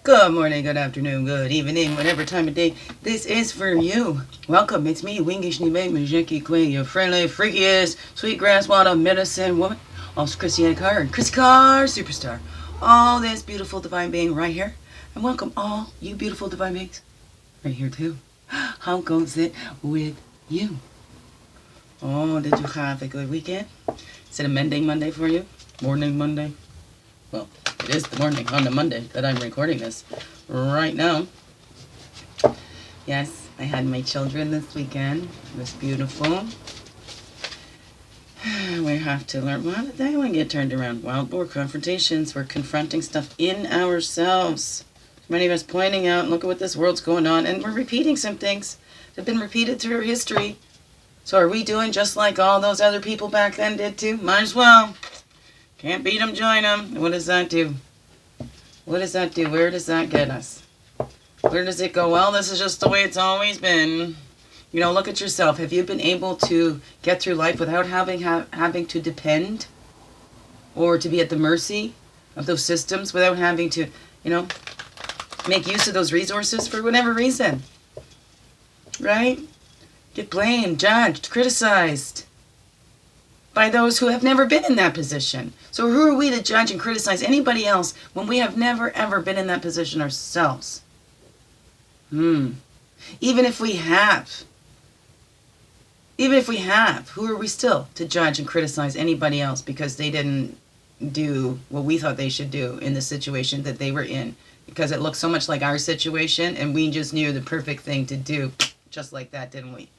Good morning, good afternoon, good evening, whatever time of day this is for you. Welcome, it's me, Wingish Nime Majiki Queen, your friendly, freakiest, sweetgrass water medicine woman, also Christiane Carr and Chrissy Carr, superstar. All this beautiful divine being right here. And welcome all you beautiful divine beings right here too. How goes it with you? Oh, did you have a good weekend? Is it a mending Monday for you? Morning Monday? Well, it is the morning on the Monday that I'm recording this right now. Yes, I had my children this weekend. It was beautiful. We have to learn. Well, they want to get turned around. Wild boar confrontations. We're confronting stuff in ourselves. Many of us pointing out, look at what this world's going on, and we're repeating some things that have been repeated through history. So are we doing just like all those other people back then did too? Might as well. Can't beat them, join them. What does that do? What does that do? Where does that get us? Where does it go? Well, this is just the way it's always been. You know, look at yourself. Have you been able to get through life without having to depend or to be at the mercy of those systems, without having to, you know, make use of those resources for whatever reason? Right? Get blamed, judged, criticized by those who have never been in that position. So who are we to judge and criticize anybody else when we have never, ever been in that position ourselves? Even if we have, who are we still to judge and criticize anybody else because they didn't do what we thought they should do in the situation that they were in? Because it looked so much like our situation and we just knew the perfect thing to do just like that, didn't we?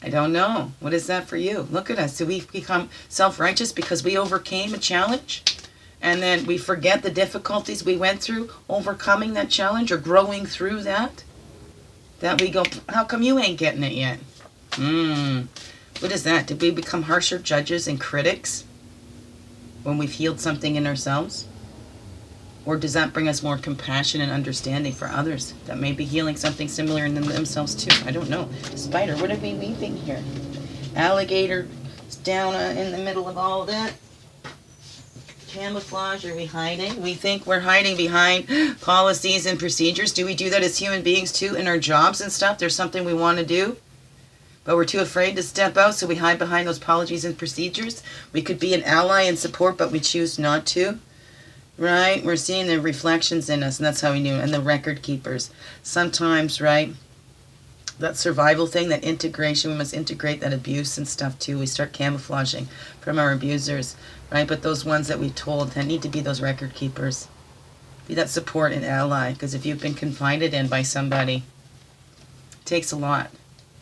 I don't know. What is that for you? Look at us. Do we become self-righteous because we overcame a challenge? And then we forget the difficulties we went through overcoming that challenge or growing through that? That we go, how come you ain't getting it yet? What is that? Did we become harsher judges and critics when we've healed something in ourselves? Or does that bring us more compassion and understanding for others that may be healing something similar in themselves too? I don't know. Spider, what are we weaving here? Alligator down in the middle of all that. Camouflage, are we hiding? We think we're hiding behind policies and procedures. Do we do that as human beings too in our jobs and stuff? There's something we want to do, but we're too afraid to step out, so we hide behind those policies and procedures. We could be an ally and support, but we choose not to. Right? We're seeing the reflections in us, and that's how we knew. And the record keepers. Sometimes, right, that survival thing, that integration, we must integrate that abuse and stuff too. We start camouflaging from our abusers, right? But those ones that we told, that need to be those record keepers. Be that support and ally, because if you've been confided in by somebody, it takes a lot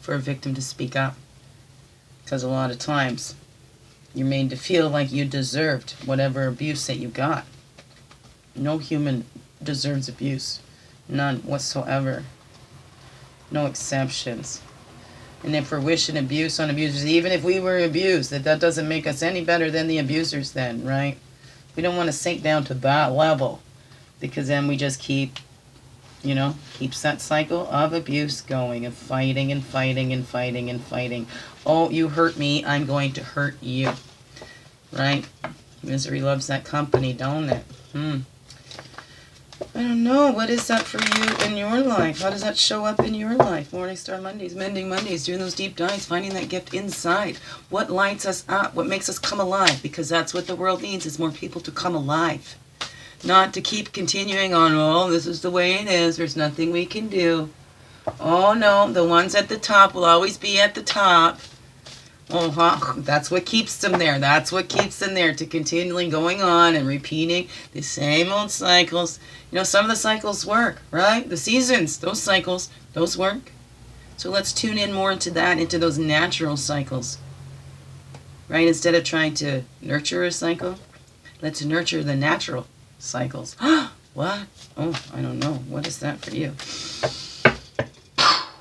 for a victim to speak up. Because a lot of times, you're made to feel like you deserved whatever abuse that you got. No human deserves abuse. None whatsoever. No exceptions. And if we're wishing abuse on abusers, even if we were abused, that doesn't make us any better than the abusers then, right? We don't want to sink down to that level, because then we just keeps that cycle of abuse going, of fighting and fighting and fighting and fighting. Oh, you hurt me, I'm going to hurt you. Right? Misery loves that company, don't it? I don't know. What is that for you in your life? How does that show up in your life? Morning Star Mondays, Mending Mondays, doing those deep dives, finding that gift inside. What lights us up? What makes us come alive? Because that's what the world needs, is more people to come alive. Not to keep continuing on, oh, this is the way it is. There's nothing we can do. Oh, no. The ones at the top will always be at the top. Oh, that's what keeps them there. That's what keeps them there, to continually going on and repeating the same old cycles. You know, some of the cycles work, right? The seasons, those cycles, those work. So let's tune in more into that, into those natural cycles, right? Instead of trying to nurture a cycle, let's nurture the natural cycles. What? Oh, I don't know. What is that for you?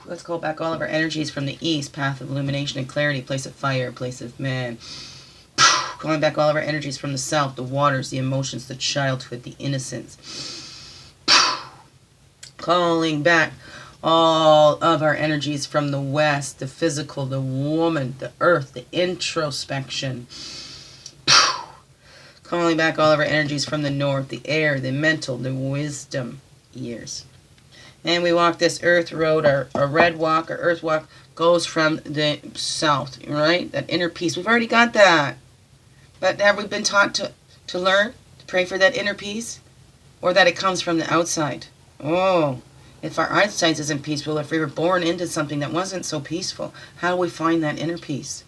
Let's call back all of our energies from the east, path of illumination and clarity, place of fire, place of man. Calling back all of our energies from the south, the waters, the emotions, the childhood, the innocence. Calling back all of our energies from the west, the physical, the woman, the earth, the introspection. Calling back all of our energies from the north, the air, the mental, the wisdom ears. And we walk this earth road, our red walk, our earth walk goes from the south, right? That inner peace. We've already got that. But have we been taught to learn, to pray for that inner peace? Or that it comes from the outside? Oh, if our outside isn't peaceful, if we were born into something that wasn't so peaceful, how do we find that inner peace?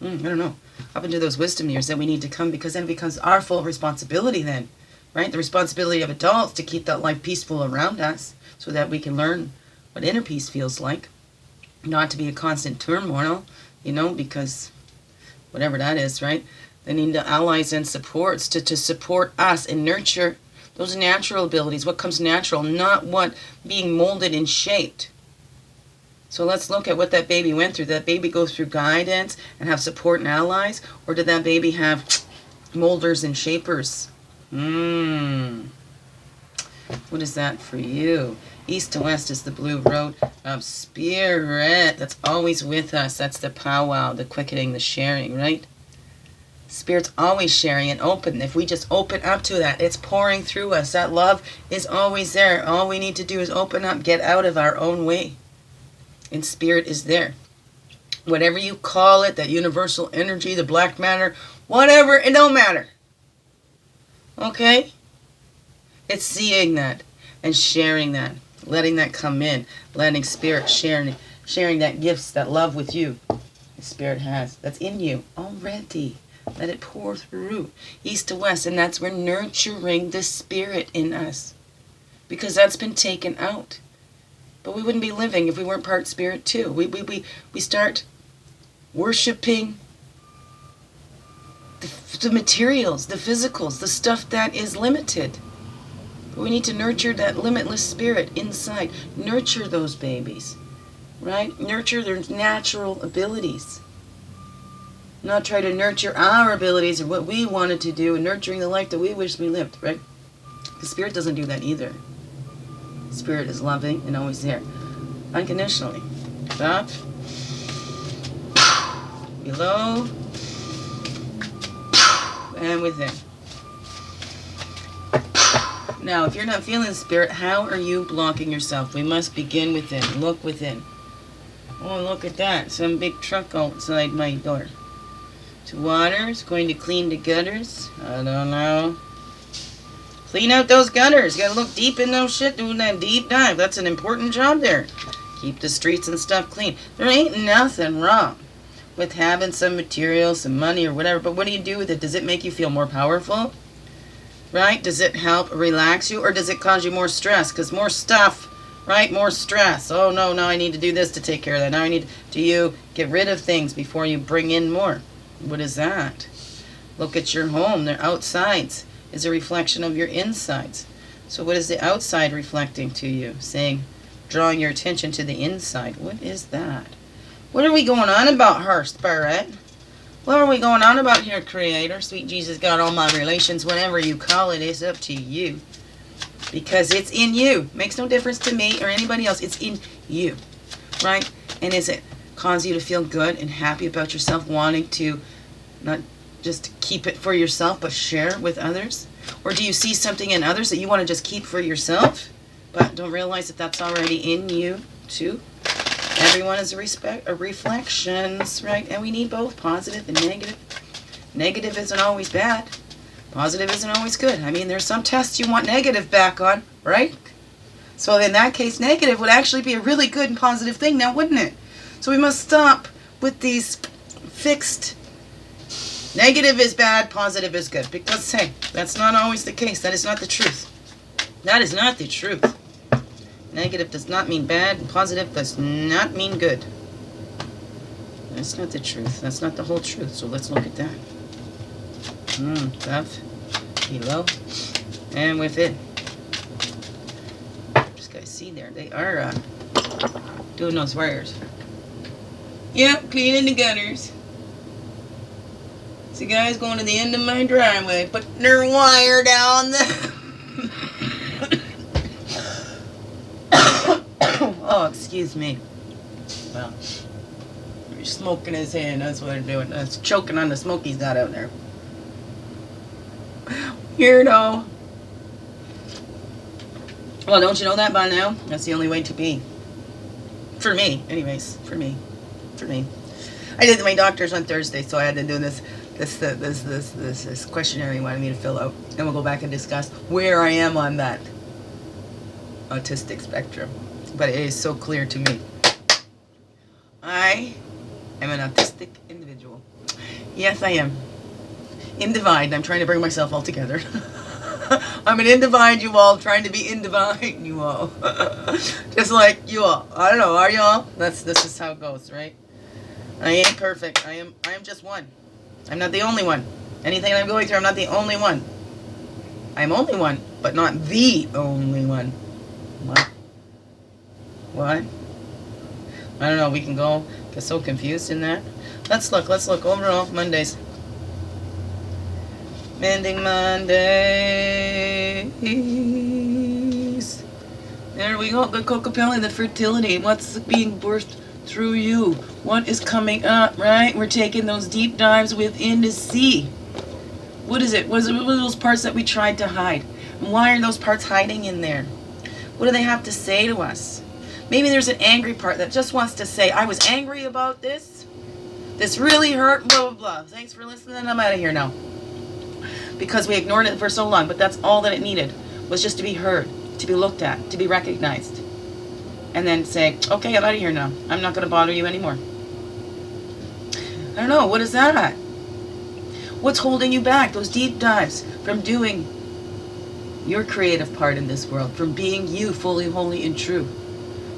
I don't know. Up into those wisdom years that we need to come, because then it becomes our full responsibility then, right? The responsibility of adults to keep that life peaceful around us so that we can learn what inner peace feels like. Not to be a constant turmoil, because whatever that is, right? They need the allies and supports to support us and nurture those natural abilities, what comes natural, not what being molded and shaped. So let's look at what that baby went through. Did that baby go through guidance and have support and allies? Or did that baby have molders and shapers? What is that for you? East to west is the blue road of spirit. That's always with us. That's the powwow, the quickening, the sharing, right? Spirit's always sharing and open. If we just open up to that, it's pouring through us. That love is always there. All we need to do is open up, get out of our own way. And spirit is there. Whatever you call it, that universal energy, the black matter, whatever, it don't matter. Okay? It's seeing that and sharing that, letting that come in, letting spirit sharing that gifts, that love with you. The spirit has. That's in you already. Let it pour through. East to west, and that's where nurturing the spirit in us. Because that's been taken out. But we wouldn't be living if we weren't part spirit too. We start worshiping the materials, the physicals, the stuff that is limited. But we need to nurture that limitless spirit inside. Nurture those babies, right? Nurture their natural abilities. Not try to nurture our abilities or what we wanted to do and nurturing the life that we wish we lived, right? The spirit doesn't do that either. Spirit is loving and always there. Unconditionally. Up. Below. And within. Now, if you're not feeling spirit, how are you blocking yourself? We must begin within. Look within. Oh, look at that. Some big truck outside my door. To water. It's going to clean the gutters. I don't know. Clean out those gutters. You gotta look deep in those shit, doing that deep dive. That's an important job there. Keep the streets and stuff clean. There ain't nothing wrong with having some material, some money or whatever, but what do you do with it? Does it make you feel more powerful? Right? Does it help relax you, or does it cause you more stress? Because more stuff, right? More stress. Oh no, now I need to do this to take care of that. Now I need to you get rid of things before you bring in more. What is that? Look at your home. Their outsides is a reflection of your insides. So what is the outside reflecting to you? Saying, drawing your attention to the inside. What is that? What are we going on about her, Spirit? What are we going on about here, Creator? Sweet Jesus, God, all my relations, whatever you call it, it's up to you. Because it's in you. Makes no difference to me or anybody else. It's in you. Right? And is it cause you to feel good and happy about yourself, wanting to not just keep it for yourself, but share with others? Or do you see something in others that you want to just keep for yourself, but don't realize that that's already in you too? Everyone is a reflections, right? And we need both positive and negative. Negative isn't always bad. Positive isn't always good. I mean, there's some tests you want negative back on, right? So in that case, negative would actually be a really good and positive thing now, wouldn't it? So we must stop with these fixed negative is bad, positive is good. Because, hey, that's not always the case. That is not the truth. That is not the truth. Negative does not mean bad. Positive does not mean good. That's not the truth. That's not the whole truth. So let's look at that. Above, below, and within. Just guys see there. They are doing those wires. Yep, cleaning the gutters. So guys going to the end of my driveway, putting their wire down the... Oh, excuse me. Well, he's smoking his hand. That's what I'm doing. That's choking on the smoke he's got out there. Weirdo. Well, don't you know that by now? That's the only way to be. For me, anyways. For me. I did my doctor's on Thursday, so I had to do this questionnaire he wanted me to fill out, and we'll go back and discuss where I am on that autistic spectrum. But it is so clear to me. I am an autistic individual. Yes, I am. In divide. I'm trying to bring myself all together. I'm an in divide, you all, trying to be in divide, you all. Just like you all. I don't know, are you all? This is how it goes, right? I ain't perfect. I am just one. I'm not the only one. Anything I'm going through, I'm not the only one. I'm only one, but not the only one. What? I don't know, we can get so confused in that. Let's look overall, Mondays. Mending Mondays. There we go, good Cocapelli, the fertility. What's being birthed through you? What is coming up, right? We're taking those deep dives within to see. What is it? What are those parts that we tried to hide? And why are those parts hiding in there? What do they have to say to us? Maybe there's an angry part that just wants to say, I was angry about this. This really hurt, blah, blah, blah. Thanks for listening. I'm out of here now. Because we ignored it for so long, but that's all that it needed, was just to be heard, to be looked at, to be recognized. And then say, okay, I'm out of here now. I'm not going to bother you anymore. I don't know, what is that? What's holding you back? Those deep dives from doing your creative part in this world, from being you fully, holy, and true.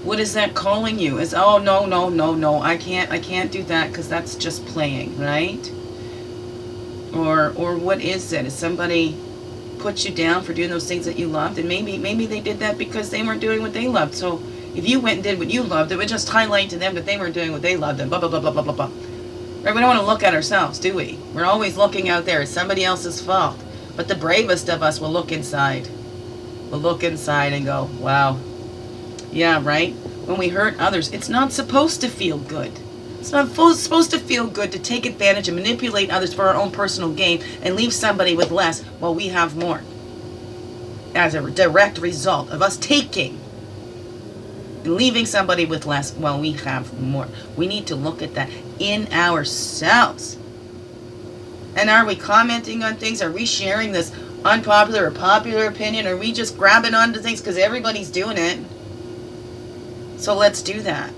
What is that calling you? Is, oh, no, I can't do that because that's just playing, right? Or what is it? Is somebody put you down for doing those things that you loved? And maybe they did that because they weren't doing what they loved. So if you went and did what you loved, it would just highlight to them that they weren't doing what they loved and blah, blah, blah, blah, blah, blah, blah. Right? We don't want to look at ourselves, do we? We're always looking out there. It's somebody else's fault. But the bravest of us will look inside. We'll look inside and go, wow. Yeah, right? When we hurt others, it's not supposed to feel good. It's not supposed to feel good to take advantage and manipulate others for our own personal gain and leave somebody with less while we have more. As a direct result of us taking and leaving somebody with less while we have more. We need to look at that in ourselves. And are we commenting on things? Are we sharing this unpopular or popular opinion? Are we just grabbing onto things because everybody's doing it? So let's do that.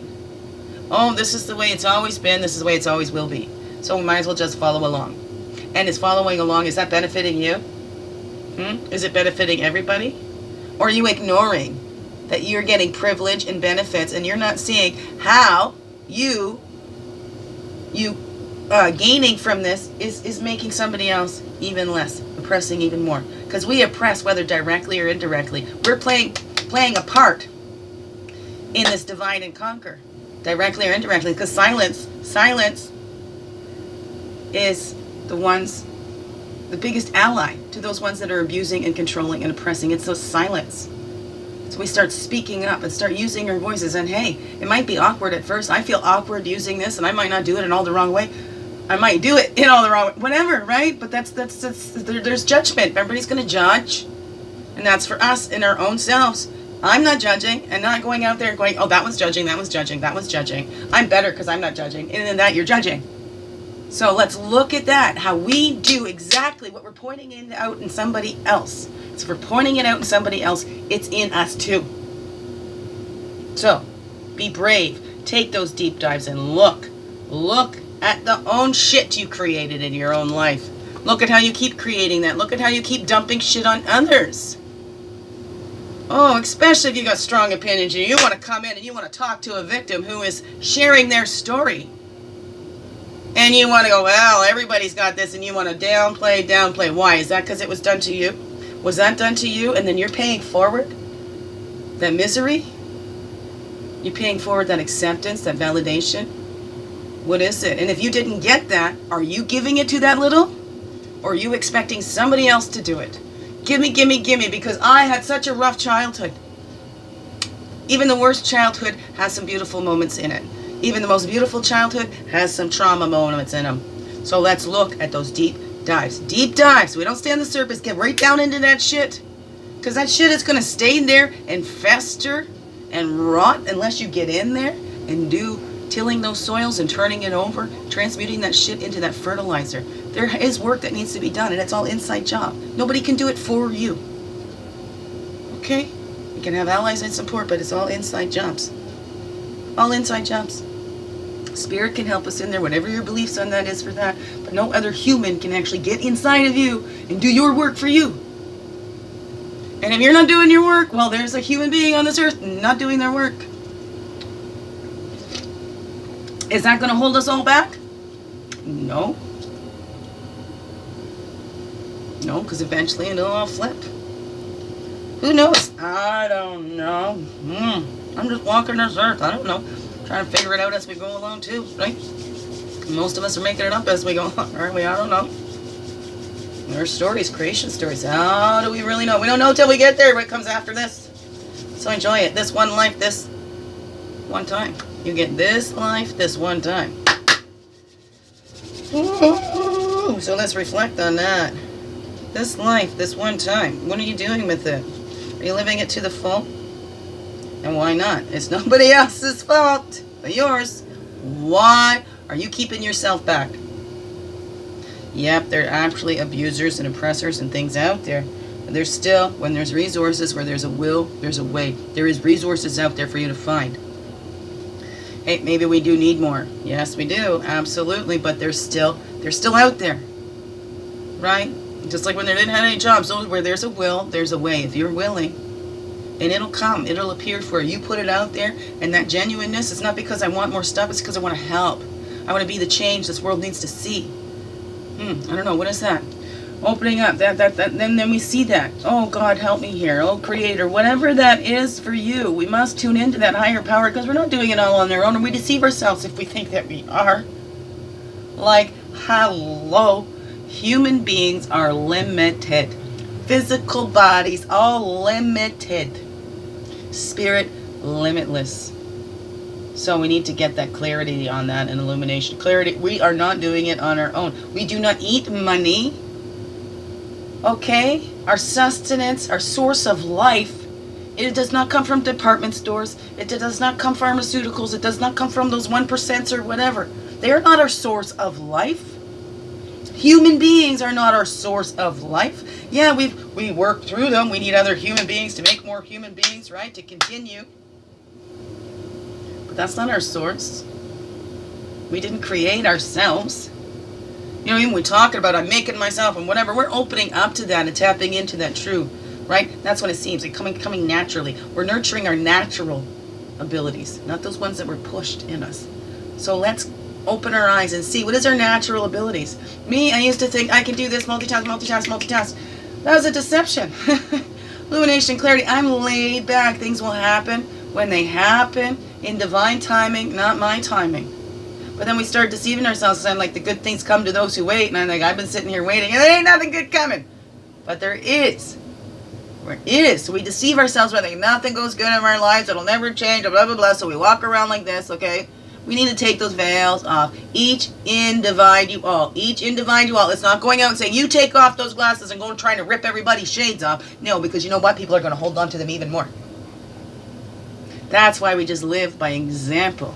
Oh, this is the way it's always been. This is the way it's always will be. So we might as well just follow along. And is following along, is that benefiting you? Is it benefiting everybody? Or are you ignoring that you're getting privilege and benefits and you're not seeing how you gaining from this is making somebody else even less, oppressing even more? Because we oppress, whether directly or indirectly. We're playing a part in this divide and conquer. Directly or indirectly, because silence is the biggest ally to those ones that are abusing and controlling and oppressing. It's those silence. So we start speaking up and start using our voices. And hey, it might be awkward at first. I feel awkward using this, and I might not do it in all the wrong way. I might do it in all the wrong way, whatever, right? But there's judgment. Everybody's going to judge, and that's for us in our own selves. I'm not judging and not going out there and going, oh, that one's judging, that one's judging, that one's judging. I'm better because I'm not judging. And in that, you're judging. So let's look at that, how we do exactly what we're pointing out in somebody else. So if we're pointing it out in somebody else, it's in us too. So be brave. Take those deep dives and look at the own shit you created in your own life. Look at how you keep creating that. Look at how you keep dumping shit on others. Oh, especially if you got strong opinions and you want to come in and you want to talk to a victim who is sharing their story. And you want to go, well, everybody's got this, and you want to downplay. Why? Is that because it was done to you? Was that done to you? And then you're paying forward that misery? You're paying forward that acceptance, that validation? What is it? And if you didn't get that, are you giving it to that little? Or are you expecting somebody else to do it? Gimme, because I had such a rough childhood. Even the worst childhood has some beautiful moments in it. Even the most beautiful childhood has some trauma moments in them. So let's look at those deep dives. Deep dives. We don't stay on the surface. Get right down into that shit. Because that shit is going to stay there and fester and rot unless you get in there and do tilling those soils and turning it over, transmuting that shit into that fertilizer. There is work that needs to be done, and it's all inside job. Nobody can do it for you. Okay? You can have allies and support, but it's all inside jobs. All inside jobs. Spirit can help us in there, whatever your beliefs on that is for that, but no other human can actually get inside of you and do your work for you. And if you're not doing your work, well, there's a human being on this earth not doing their work. Is that going to hold us all back? No. No, because eventually it'll all flip. Who knows? I don't know. I'm just walking this earth. I don't know. Trying to figure it out as we go along too, right? Most of us are making it up as we go along, aren't we? I don't know. Our stories, creation stories. How do we really know? We don't know till we get there. What comes after this? So enjoy it. This one life, this one time. You get this life, this one time. Ooh, so let's reflect on that. This life, this one time. What are you doing with it? Are you living it to the full? And why not? It's nobody else's fault but yours. Why are you keeping yourself back? Yep, there are actually abusers and oppressors and things out there. But there's still, when there's resources, where there's a will, there's a way. There is resources out there for you to find. Hey, maybe we do need more. Yes, we do. Absolutely. But they're still out there. Right? Just like when they didn't have any jobs. Where there's a will, there's a way. If you're willing, and it'll come. It'll appear for you. You put it out there. And that genuineness is not because I want more stuff. It's because I want to help. I want to be the change this world needs to see. I don't know. What is that? Opening up. Then we see that. Oh, God, help me here. Oh, Creator. Whatever that is for you. We must tune into that higher power because we're not doing it all on our own. And we deceive ourselves if we think that we are. Like, hello. Human beings are limited. Physical bodies, all limited. Spirit, limitless. So we need to get that clarity on that and illumination. Clarity, we are not doing it on our own. We do not eat money. Okay? Our sustenance, our source of life, it does not come from department stores. It does not come from pharmaceuticals. It does not come from those 1% or whatever. They are not our source of life. Human beings are not our source of life. Yeah, we work through them. We need other human beings to make more human beings, right? To continue. But that's not our source. We didn't create ourselves. You know, even we're talking about I'm making myself and whatever, we're opening up to that and tapping into that true, right? That's what it seems, like coming naturally. We're nurturing our natural abilities, not those ones that were pushed in us. So let's open our eyes and see what is our natural abilities. Me, I used to think I could do this, multitask. That was a deception. Illumination, clarity. I'm laid back. Things will happen when they happen in divine timing, not my timing. But then we start deceiving ourselves and like the good things come to those who wait. And I'm like, I've been sitting here waiting and there ain't nothing good coming. But there is. There is. So we deceive ourselves by thinking nothing goes good in our lives. It'll never change. Blah, blah, blah. So we walk around like this, okay? We need to take those veils off. Each in divide you all. Each in divide you all. It's not going out and saying, you take off those glasses and go trying to rip everybody's shades off. No, because you know what? People are going to hold on to them even more. That's why we just live by example.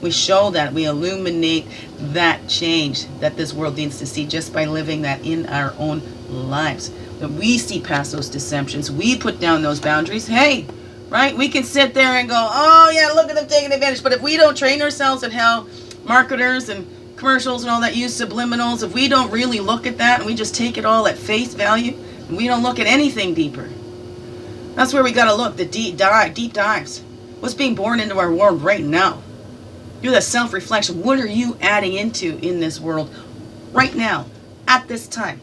We show that. We illuminate that change that this world needs to see just by living that in our own lives. That we see past those deceptions. We put down those boundaries. Hey, right? We can sit there and go, oh yeah, look at them taking advantage. But if we don't train ourselves at how marketers and commercials and all that use subliminals, if we don't really look at that and we just take it all at face value, and we don't look at anything deeper, that's where we got to look, the deep dives. What's being born into our world right now? Do the self-reflection. What are you adding into in this world right now, at this time?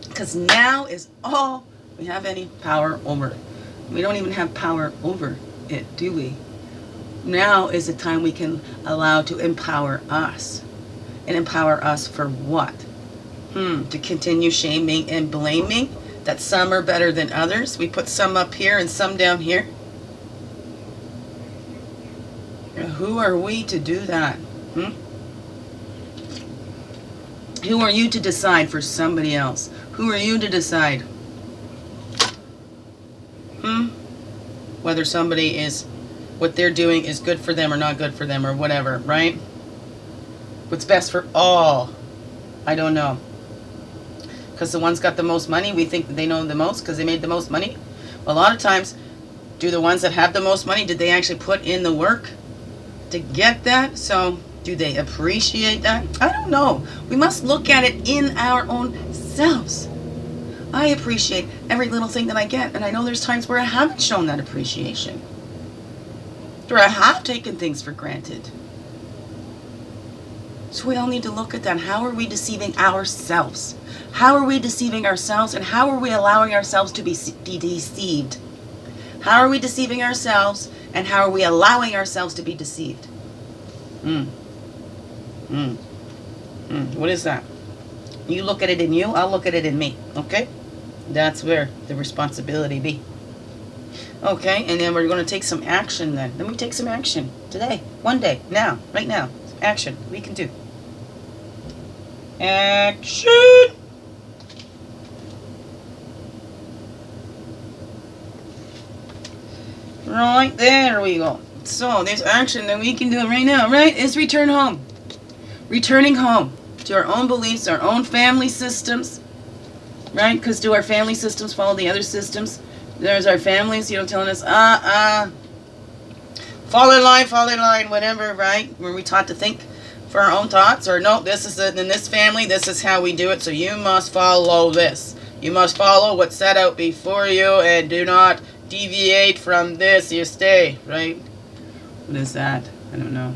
Because now is all we have any power over. We don't even have power over it, do we? Now is the time we can allow to empower us. And empower us for what? To continue shaming and blaming that some are better than others. We put some up here and some down here. Who are we to do that? Who are you to decide for somebody else? Who are you to decide? Whether somebody is, what they're doing is good for them or not good for them or whatever, right? What's best for all? I don't know. Because the ones got the most money, we think that they know the most because they made the most money. Well, a lot of times, do the ones that have the most money, did they actually put in the work to get that? So, do they appreciate that? I don't know. We must look at it in our own selves. I appreciate every little thing that I get, and I know there's times where I haven't shown that appreciation. Where I have taken things for granted. So we all need to look at that. How are we deceiving ourselves? How are we deceiving ourselves, and how are we allowing ourselves to be deceived? How are we deceiving ourselves, and how are we allowing ourselves to be deceived? What is that? You look at it in you, I'll look at it in me, okay? That's where the responsibility be. Okay, and then we're going to take some action then. Let me take some action today, one day, now, right now. Action, we can do. Action! Right, there we go. So, there's action that we can do right now, right? Is return home. Returning home to our own beliefs, our own family systems, right? Because do our family systems follow the other systems? There's our families, telling us, fall in line, whatever, right? Were we taught to think for our own thoughts? Or no, this is it in this family, this is how we do it, so you must follow this. You must follow what's set out before you and do not deviate from this, you stay, right? What is that? I don't know.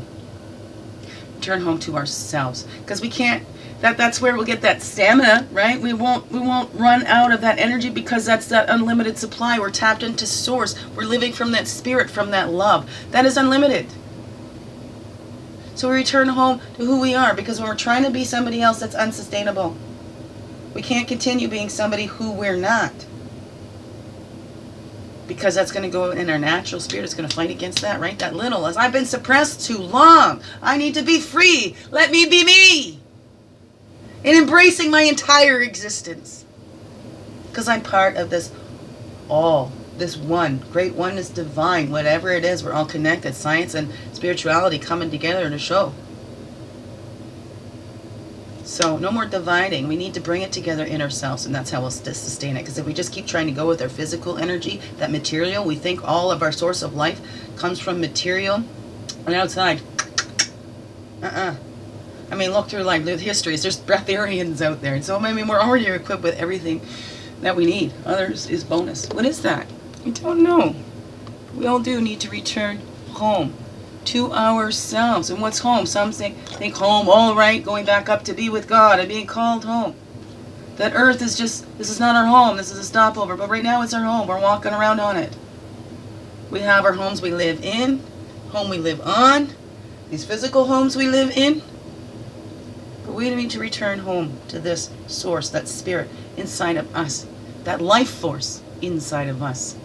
Turn home to ourselves. Because we can't, that's where we'll get that stamina, right? We won't run out of that energy because that's that unlimited supply. We're tapped into source. We're living from that spirit, from that love. That is unlimited. So we return home to who we are, because when we're trying to be somebody else, that's unsustainable. We can't continue being somebody who we're not. Because that's going to go in our natural spirit. It's going to fight against that, right? That little, as I've been suppressed too long. I need to be free. Let me be me. And embracing my entire existence. Because I'm part of this all. This one. Great oneness, divine. Whatever it is, we're all connected. Science and spirituality coming together to show. So no more dividing. We need to bring it together in ourselves, and that's how we'll sustain it. Because if we just keep trying to go with our physical energy, that material, we think all of our source of life comes from material and outside. I mean, look through life, live histories. There's breatharians out there, and so maybe we're already equipped with everything that we need. Others is bonus. What is that? I don't know. We all do need to return home to ourselves. And what's home? Some think home, all right, going back up to be with God and being called home. That earth is just, this is not our home, this is a stopover, but right now it's our home. We're walking around on it. We have our homes we live in, home we live on, these physical homes we live in. But we need to return home to this source, that spirit inside of us, that life force inside of us,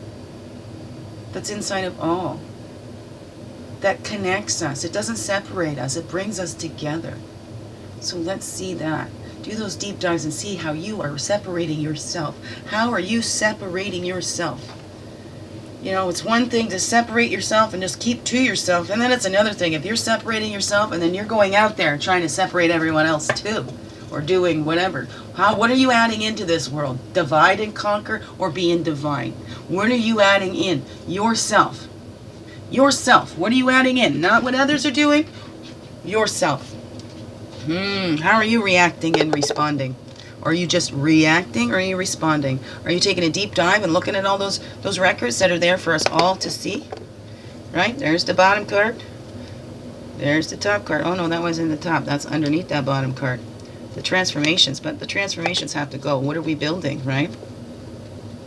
that's inside of all. That connects us. It doesn't separate us. It brings us together. So let's see that. Do those deep dives and see how you are separating yourself. How are you separating yourself? It's one thing to separate yourself and just keep to yourself. And then it's another thing if you're separating yourself and then you're going out there trying to separate everyone else too. Or doing whatever. What are you adding into this world? Divide and conquer or being divine? What are you adding in? Yourself. Yourself. What are you adding in? Not what others are doing. Yourself. How are you reacting and responding? Are you just reacting or are you responding? Are you taking a deep dive and looking at all those records that are there for us all to see? Right? There's the bottom card. There's the top card. Oh no, that was in the top. That's underneath that bottom card. The transformations. But the transformations have to go. What are we building, right?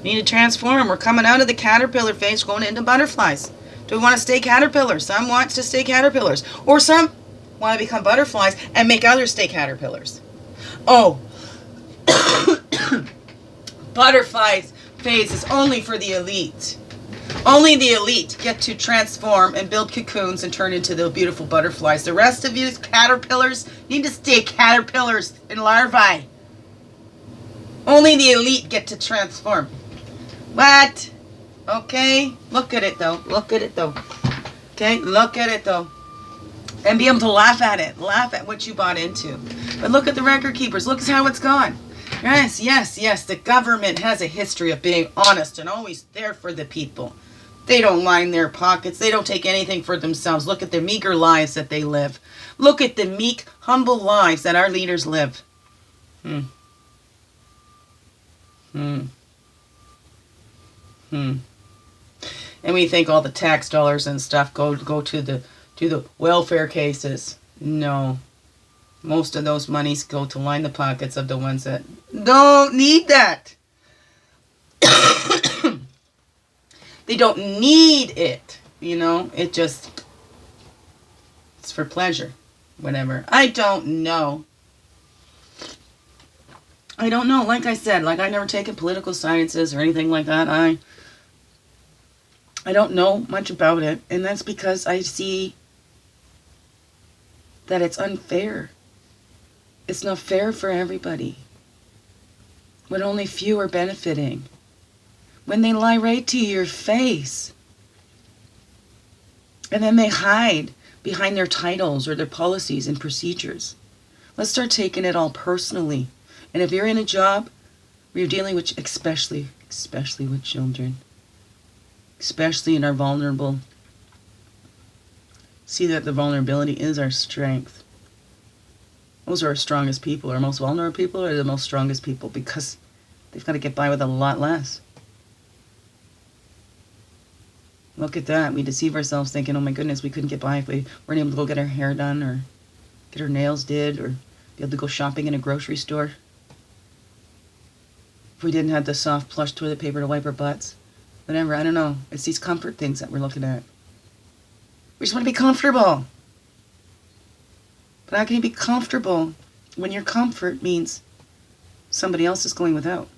We need to transform. We're coming out of the caterpillar phase, going into butterflies. Do we want to stay caterpillars? Some want to stay caterpillars. Or some want to become butterflies and make others stay caterpillars. Oh. Butterflies phase is only for the elite. Only the elite get to transform and build cocoons and turn into the beautiful butterflies. The rest of you caterpillars need to stay caterpillars and larvae. Only the elite get to transform. What? Okay? Look at it though. Look at it though. Okay? Look at it though. And be able to laugh at it. Laugh at what you bought into. But look at the record keepers. Look how it's gone. Yes, yes, yes. The government has a history of being honest and always there for the people. They don't line their pockets. They don't take anything for themselves. Look at the meager lives that they live. Look at the meek, humble lives that our leaders live. And we think all the tax dollars and stuff go to the welfare cases. No. Most of those monies go to line the pockets of the ones that don't need that. They don't need it. You know, it's for pleasure. Whatever. I don't know. Like I said, like I've never taken political sciences or anything like that. I don't know much about it. And that's because I see that it's unfair. It's not fair for everybody. When only few are benefiting. When they lie right to your face. And then they hide behind their titles or their policies and procedures. Let's start taking it all personally. And if you're in a job where you're dealing with, especially with children, especially in our vulnerable, see that the vulnerability is our strength. Those are our strongest people. Our most vulnerable people are the most strongest people because they've got to get by with a lot less. Look at that. We deceive ourselves thinking, oh my goodness, we couldn't get by if we weren't able to go get our hair done or get our nails did or be able to go shopping in a grocery store. If we didn't have the soft plush toilet paper to wipe our butts. Whatever, I don't know. It's these comfort things that we're looking at. We just want to be comfortable. But how can you be comfortable when your comfort means somebody else is going without?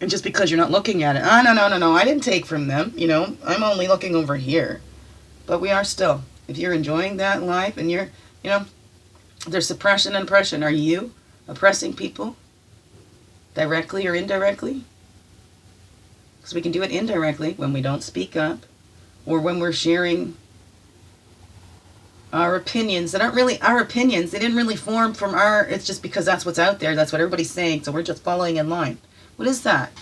And just because you're not looking at it. No. I didn't take from them. You know, I'm only looking over here. But we are still. If you're enjoying that life and you're, you know, there's suppression and oppression. Are you oppressing people? Directly or indirectly? Because we can do it indirectly when we don't speak up. Or when we're sharing our opinions that aren't really our opinions. They didn't really form from it's just because that's what's out there. That's what everybody's saying. So we're just following in line. What is that?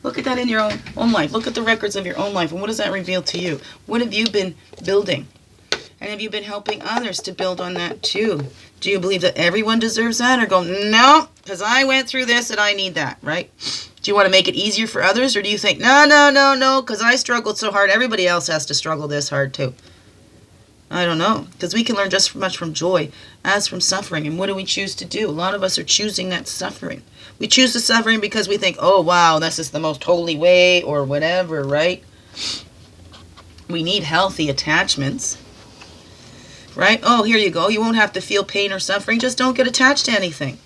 Look at that in your own life. Look at the records of your own life. And what does that reveal to you? What have you been building? And have you been helping others to build on that too? Do you believe that everyone deserves that? Or go, no, because I went through this and I need that, right? Do you want to make it easier for others? Or do you think, no, because I struggled so hard, everybody else has to struggle this hard too? I don't know. Because we can learn just as much from joy as from suffering. And what do we choose to do? A lot of us are choosing that suffering. We choose the suffering because we think, oh, wow, this is the most holy way or whatever, right? We need healthy attachments. Right? Oh, here you go. You won't have to feel pain or suffering. Just don't get attached to anything.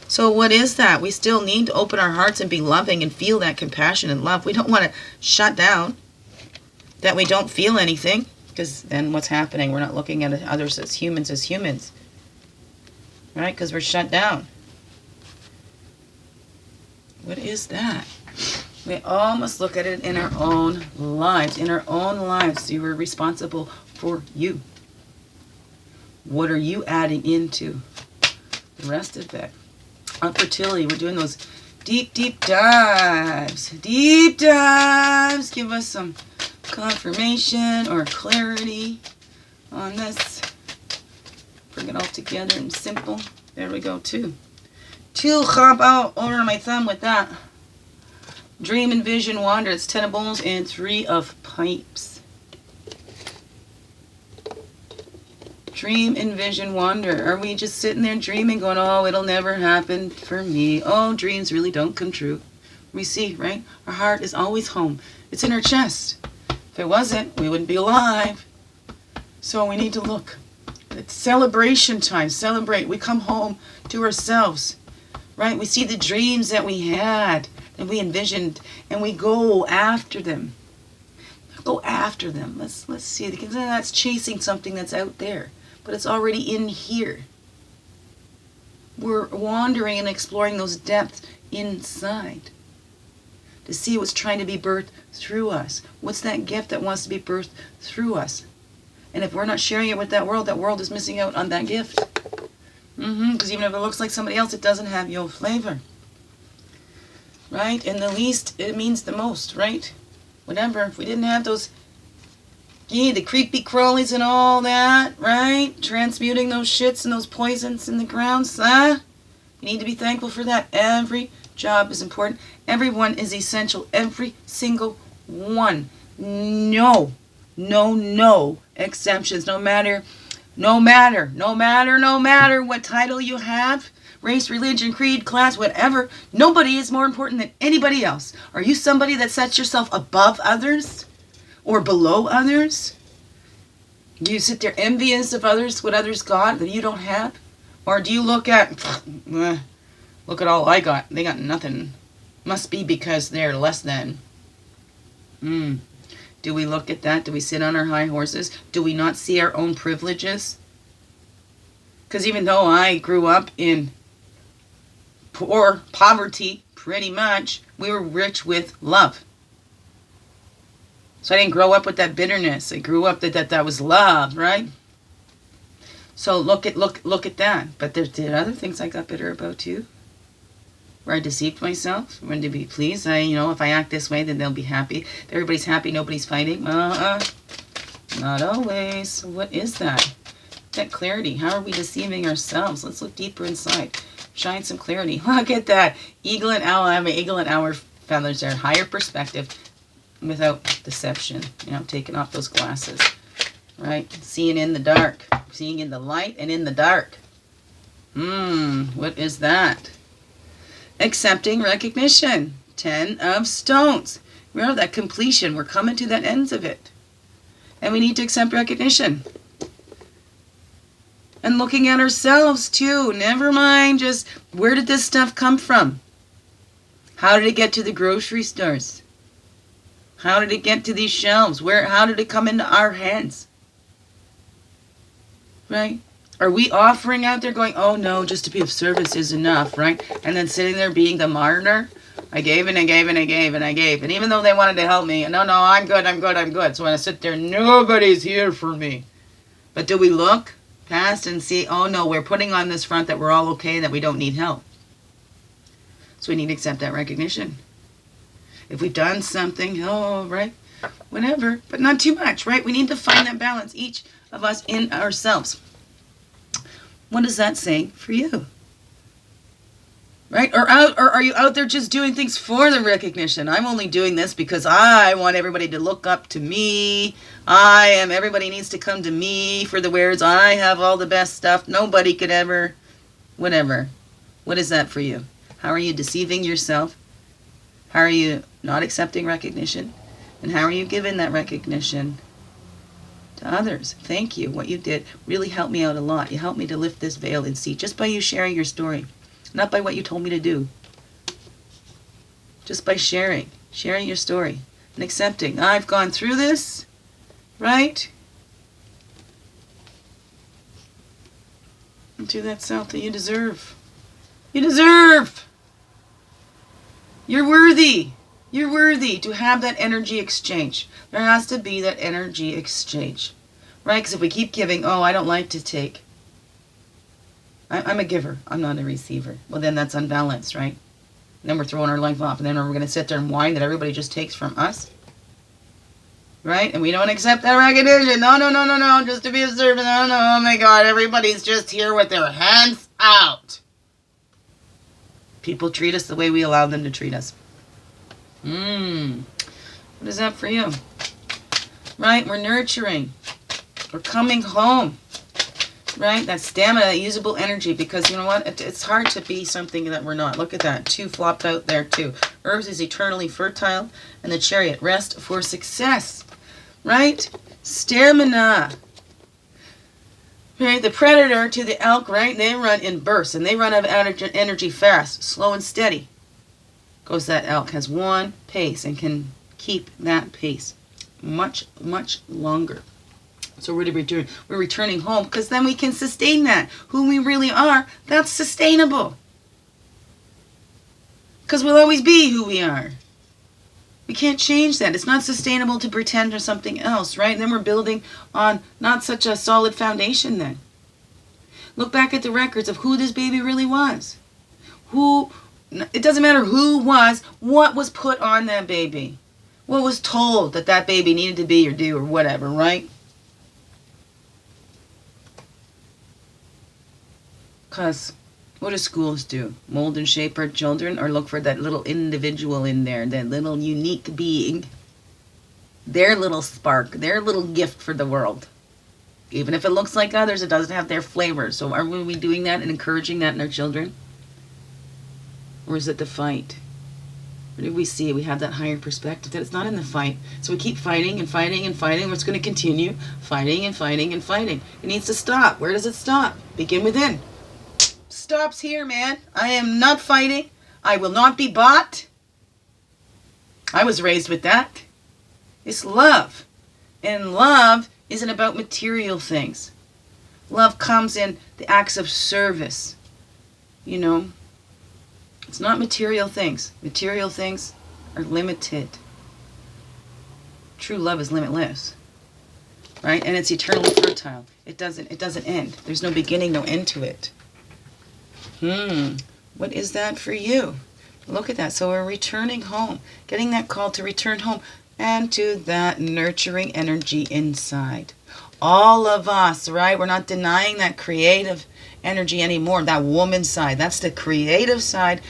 So what is that? We still need to open our hearts and be loving and feel that compassion and love. We don't want to shut down that we don't feel anything, because then what's happening? We're not looking at others as humans. Right? Because we're shut down. What is that? We all must look at it in our own lives. In our own lives, you are responsible for you. What are you adding into the rest of it? On fertility, we're doing those deep dives. Deep dives. Give us some confirmation or clarity on this. Bring it all together and simple. There we go, too. Hop out over my thumb with that. Dream, envision, wander. It's 10 of bowls and 3 of pipes. Dream, envision, wander. Are we just sitting there dreaming, going, oh, it'll never happen for me. Oh, dreams really don't come true. We see, right? Our heart is always home. It's in our chest. If it wasn't, we wouldn't be alive. So we need to look. It's celebration time. Celebrate. We come home to ourselves, right? We see the dreams that we had. that we envisioned, and we go after them. Go after them. Let's see. That's chasing something that's out there, but it's already in here. We're wandering and exploring those depths inside to see what's trying to be birthed through us. What's that gift that wants to be birthed through us? And if we're not sharing it with that world is missing out on that gift. Because even if it looks like somebody else, it doesn't have your flavor. Right? And the least, it means the most, right? Whatever. If we didn't have those, the creepy crawlies and all that, right? Transmuting those shits and those poisons in the grounds, You need to be thankful for that. Every job is important. Everyone is essential. Every single one. No exceptions. No matter what title you have, race, religion, creed, class, whatever. Nobody is more important than anybody else. Are you somebody that sets yourself above others or below others? Do you sit there envious of others, what others got that you don't have? Or do you look at all I got. They got nothing. Must be because they're less than. Do we look at that? Do we sit on our high horses? Do we not see our own privileges? Because even though I grew up in poverty, pretty much, we were rich with love. So I didn't grow up with that bitterness. I grew up that was love, right? So look at that. But there are other things I got bitter about too. Where I deceived myself, when to be pleased. If I act this way, then they'll be happy. If everybody's happy, nobody's fighting. Not always. So what is that? That clarity. How are we deceiving ourselves? Let's look deeper inside. Shine some clarity. Look at that. Eagle and owl. I have my eagle and owl feathers there. Higher perspective without deception. Taking off those glasses. Right? Seeing in the dark. Seeing in the light and in the dark. What is that? Accepting recognition. 10 of stones. Remember that completion. We're coming to that ends of it. And we need to accept recognition. And looking at ourselves too. Never mind just where did this stuff come from? How did it get to the grocery stores? How did it get to these shelves? How did it come into our hands? Right? Are we offering out there going, oh no, just to be of service is enough, right? And then sitting there being the martyr? I gave and I gave and I gave and I gave. And even though they wanted to help me, no, I'm good. So when I sit there, nobody's here for me. But do we look past and see, oh no, we're putting on this front that we're all okay, that we don't need help. So we need to accept that recognition. If we've done something, right, whatever, but not too much, right? We need to find that balance, each of us in ourselves. What does that say for you? Right? Or are you out there just doing things for the recognition? I'm only doing this because I want everybody to look up to me. Everybody needs to come to me for the wares. I have all the best stuff. Nobody could ever, whatever. What is that for you? How are you deceiving yourself? How are you not accepting recognition? And how are you giving that recognition to others? Thank you. What you did really helped me out a lot. You helped me to lift this veil and see, just by you sharing your story. Not by what you told me to do. Just by sharing your story and accepting. I've gone through this, right? And do that self that you deserve. You deserve. You're worthy. You're worthy to have that energy exchange. There has to be that energy exchange, right? Because if we keep giving, I don't like to take. I'm a giver. I'm not a receiver. Well, then that's unbalanced, right? And then we're throwing our life off. And then we're going to sit there and whine that everybody just takes from us. Right? And we don't accept that recognition. No. Just to be a servant. No. Oh my God. Everybody's just here with their hands out. People treat us the way we allow them to treat us. What is that for you? Right? We're nurturing. We're coming home. Right? That stamina, that usable energy, because you know what? It's hard to be something that we're not. Look at that. 2 flopped out there too. Earth is eternally fertile, and the chariot, rest for success. Right? Stamina. Right? The predator to the elk, right? They run in bursts, and they run out of energy fast, slow and steady. goes that elk, has one pace and can keep that pace much, much longer. So we're returning home because then we can sustain that. Who we really are, that's sustainable. Because we'll always be who we are. We can't change that. It's not sustainable to pretend or something else, right? And then we're building on not such a solid foundation then. Look back at the records of who this baby really was. It doesn't matter who was, what was put on that baby. What was told that that baby needed to be or do or whatever, right? Because what do schools do? Mold and shape our children or look for that little individual in there, that little unique being, their little spark, their little gift for the world. Even if it looks like others, it doesn't have their flavor. So are we doing that and encouraging that in our children? Or is it the fight? Where do we see? We have that higher perspective that it's not in the fight. So we keep fighting and fighting and fighting. It's going to continue fighting and fighting and fighting. It needs to stop. Where does it stop? Begin within. Stops here, man. I am not fighting. I will not be bought. I was raised with that. It's love. And love isn't about material things. Love comes in the acts of service. You know, it's not material things. Material things are limited. True love is limitless. Right? And it's eternally fertile. It doesn't end. There's no beginning, no end to it. What is that for you? Look at that. So we're returning home. Getting that call to return home. And to that nurturing energy inside. All of us, right? We're not denying that creative energy anymore. That woman side. That's the creative side.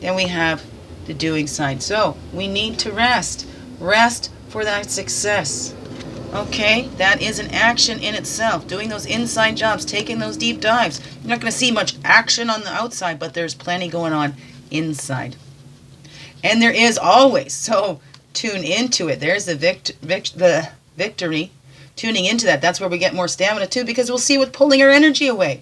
Then we have the doing side. So we need to rest. Rest for that success. Okay? That is an action in itself. Doing those inside jobs. Taking those deep dives. You're not going to see much action on the outside, but there's plenty going on inside. And there is always. So tune into it. There's the victory. Tuning into that. That's where we get more stamina too, because we'll see what's pulling our energy away.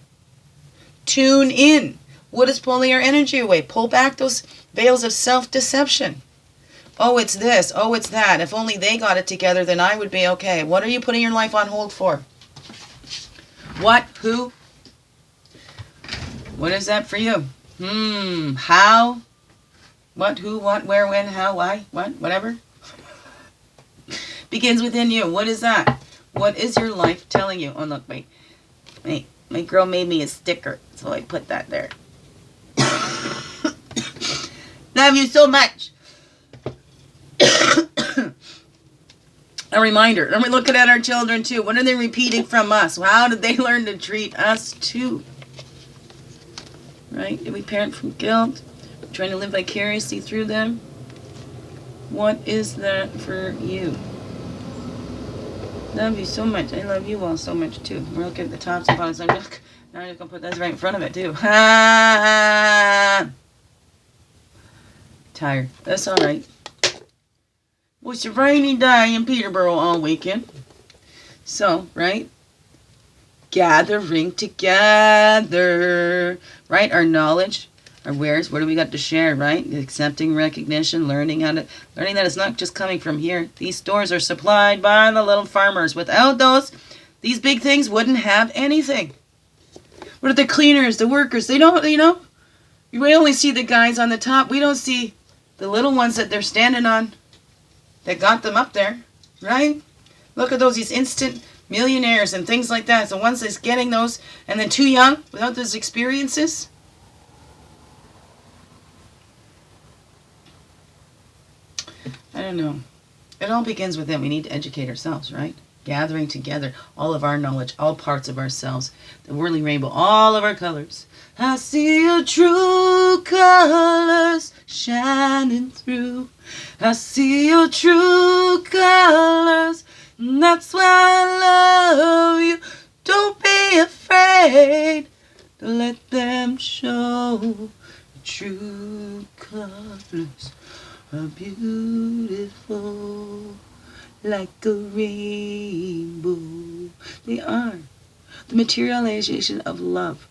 Tune in. What is pulling our energy away? Pull back those veils of self-deception. Oh, it's this. Oh, it's that. If only they got it together, then I would be okay. What are you putting your life on hold for? What? Who? What is that for you? How? What, who, what, where, when, how, why, what, whatever. Begins within you. What is that? What is your life telling you? Oh, look, wait. My girl made me a sticker, so I put that there. Love you so much. A reminder. And we're looking at our children, too. What are they repeating from us? How did they learn to treat us, too? Right? Did we parent from guilt? Trying to live vicariously through them? What is that for you? Love you so much. I love you all so much too. We're looking at the tops and bottoms. Now I'm just going to put this right in front of it too. Tired. That's alright. Well, it's a rainy day in Peterborough all weekend. So, right? Gathering together. Right? Our knowledge. Our wares, what do we got to share, right? Accepting recognition, learning that it's not just coming from here. These stores are supplied by the little farmers. Without those, these big things wouldn't have anything. What are the cleaners, the workers? They don't, we only see the guys on the top. We don't see the little ones that they're standing on that got them up there, right? Look at these instant millionaires and things like that. The ones that's getting those and then too young without those experiences. I don't know. It all begins with them. We need to educate ourselves, right? Gathering together all of our knowledge, all parts of ourselves, the whirling rainbow, all of our colors. I see your true colors shining through. I see your true colors, and that's why I love you. Don't be afraid to let them show true colors. Are beautiful like a rainbow. They are the materialization of love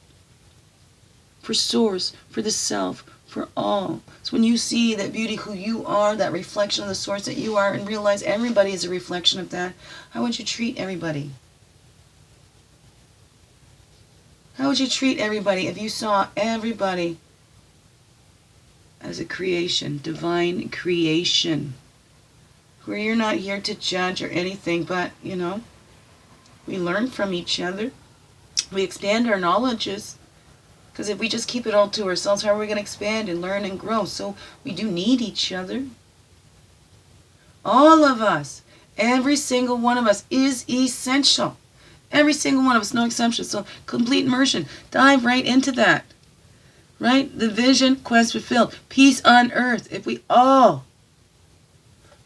for source, for the self, for all. So when you see that beauty, who you are, that reflection of the source that you are, and realize everybody is a reflection of that, how would you treat everybody? How would you treat everybody if you saw everybody as a creation, divine creation, where you're not here to judge or anything, but, you know, we learn from each other. We expand our knowledges. Because if we just keep it all to ourselves, how are we going to expand and learn and grow? So we do need each other. All of us, every single one of us is essential. Every single one of us, no exception. So complete immersion. Dive right into that. Right? The vision, quest fulfilled. Peace on earth. If we all,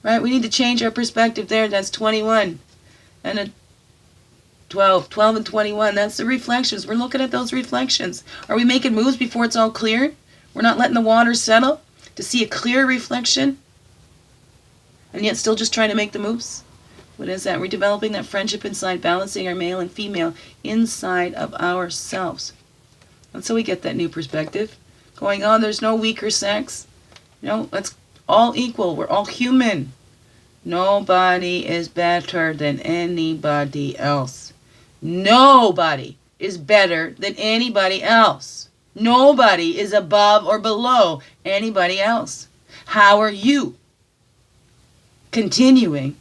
right? We need to change our perspective there. That's 21. And a 12 and 21. That's the reflections. We're looking at those reflections. Are we making moves before it's all clear? We're not letting the water settle to see a clear reflection? And yet still just trying to make the moves? What is that? We're developing that friendship inside, balancing our male and female inside of ourselves. And so we get that new perspective. Going on, there's no weaker sex. You know, that's all equal. We're all human. Nobody is better than anybody else. Nobody is better than anybody else. Nobody is above or below anybody else. How are you continuing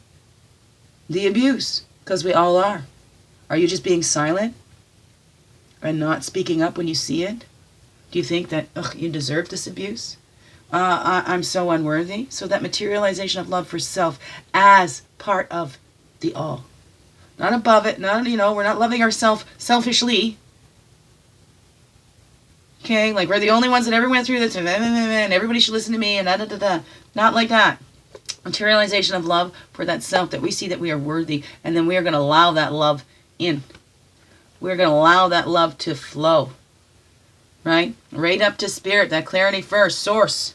the abuse? Because we all are. Are you just being silent and not speaking up when you see it? Do you think that, you deserve this abuse? I'm so unworthy. So that materialization of love for self as part of the all. Not above it. Not, we're not loving ourselves selfishly. Okay, like we're the only ones that ever went through this, and everybody should listen to me, and da-da-da-da. Not like that. Materialization of love for that self, that we see that we are worthy, and then we are going to allow that love in. We're going to allow that love to flow. Right? Right up to spirit, that clarity first, source.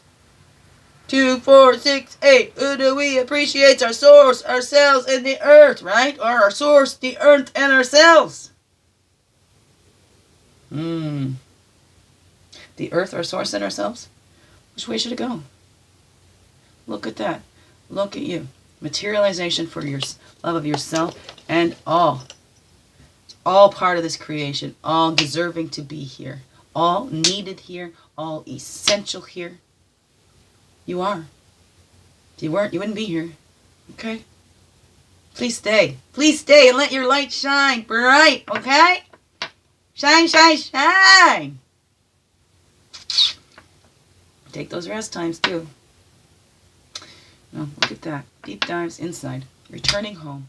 2, 4, 6, 8. Who do we appreciate? Our source, ourselves, and the earth, right? Or our source, the earth, and ourselves. The earth, our source, and ourselves? Which way should it go? Look at that. Look at you. Materialization for your love of yourself and all. It's all part of this creation. All deserving to be here. All needed here. All essential here. You are. If you weren't, you wouldn't be here. Okay? Please stay. Please stay and let your light shine bright. Okay? Shine, shine, shine. Take those rest times too. Oh, look at that. Deep dives inside. Returning home.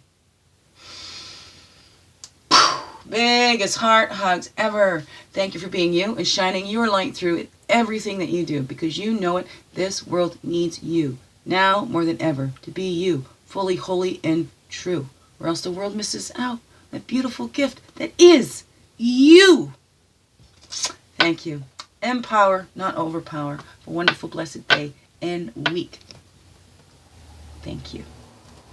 Biggest heart hugs ever. Thank you for being you and shining your light through everything that you do, because you know it. This world needs you now more than ever to be you, fully, holy, and true, or else the world misses out that beautiful gift that is you. Thank you. Empower, not overpower. A wonderful, blessed day and week. Thank you.